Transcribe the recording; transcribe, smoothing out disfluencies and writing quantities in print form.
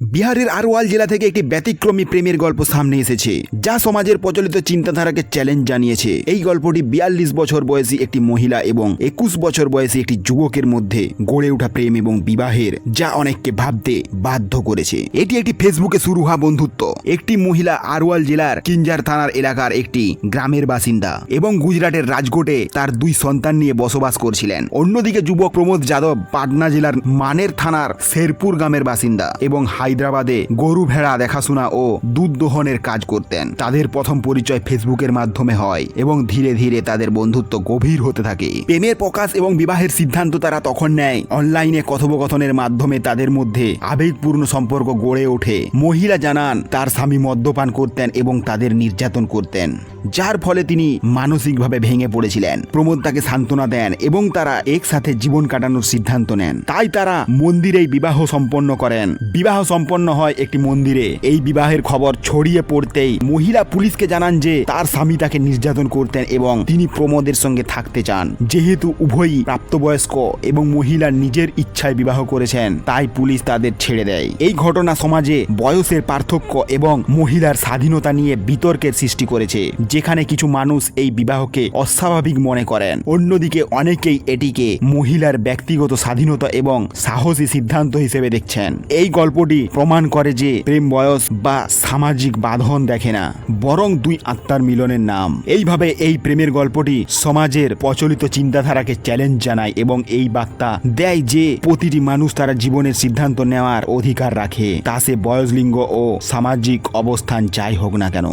বিহারের আরওয়াল জেলা থেকে একটি ব্যতিক্রমী প্রেমের গল্প সামনে এসেছে, যা সমাজের প্রচলিত চিন্তাধারাকে চ্যালেঞ্জ জানিয়েছে। এই গল্পটি 42 বছর বয়সী একটি মহিলা এবং 21 বছর বয়সী একটি যুবকের মধ্যে গড়ে ওঠা প্রেম এবং বিবাহের, যা অনেককে ভাবতে বাধ্য করেছে। এটি একটি ফেসবুকে শুরু হওয়া বন্ধুত্ব। একটি মহিলা আরওয়াল জেলার কিঞ্জার থানার এলাকার একটি গ্রামের বাসিন্দা এবং গুজরাটের রাজকোটে তার 2 সন্তান নিয়ে বসবাস করছিলেন। অন্যদিকে যুবক প্রমোদ যাদব পাটনা জেলার মানের থানার শেরপুর গ্রামের বাসিন্দা এবং হায়দ্রাবাদে গরু ভেড়া দেখাশোনা ও দুধ দোহনের কাজ করতেন। তাদের প্রথম পরিচয় ফেসবুকের মাধ্যমে হয় এবং ধীরে ধীরে তাদের বন্ধুত্ব গভীর হতে থাকে। প্রেমের প্রকাশ এবং বিবাহের সিদ্ধান্ত তারা তখন নেয় অনলাইনে কথোপকথনের মাধ্যমে তাদের মধ্যে আবেগপূর্ণ সম্পর্ক গড়ে ওঠে। মহিলা জানান তার স্বামী মদ্যপান করতেন এবং তাদের নির্যাতন করতেন, যার ফলে তিনি মানসিকভাবে ভেঙে পড়েছিলেন। প্রমোদ তাকে সান্ত্বনা দেন এবং তারা একসাথে জীবন কাটানোর সিদ্ধান্ত নেন। তাই তারা মন্দিরেই বিবাহ সম্পন্ন করেন। বিবাহ সম্পন্ন হয় একটি মন্দিরে। এই বিবাহের খবর ছড়িয়ে পড়তেই মহিলা পুলিশকে জানান যে তার স্বামী তাকে নির্যাতন করতেন এবং তিনি প্রমোদের সঙ্গে থাকতে চান। যেহেতু উভয়ই প্রাপ্তবয়স্ক এবং মহিলা নিজের ইচ্ছায় বিবাহ করেছেন, তাই পুলিশ তাদের ছেড়ে দেয়। এই ঘটনা সমাজে বয়সের পার্থক্য এবং মহিলার স্বাধীনতা নিয়ে বিতর্কের সৃষ্টি করেছে, যেখানে কিছু মানুষ এই বিবাহকে অস্বাভাবিক মনে করেন। অন্যদিকে অনেকেই এটিকে মহিলার ব্যক্তিগত স্বাধীনতা এবং সাহসী সিদ্ধান্ত হিসেবে দেখছেন। এই গল্পটি প্রমাণ করে যে প্রেম বয়স বা সামাজিক বাঁধন দেখে না, বরং 2 আত্মার মিলনের নাম। এইভাবে এই প্রেমের গল্পটি সমাজের প্রচলিত চিন্তাধারাকে চ্যালেঞ্জ জানায় এবং এই বার্তা দেয় যে প্রতিটি মানুষ তারা জীবনের সিদ্ধান্ত নেওয়ার অধিকার রাখে, তা সে বয়স, লিঙ্গ ও সামাজিক অবস্থান যাই হোক না কেন।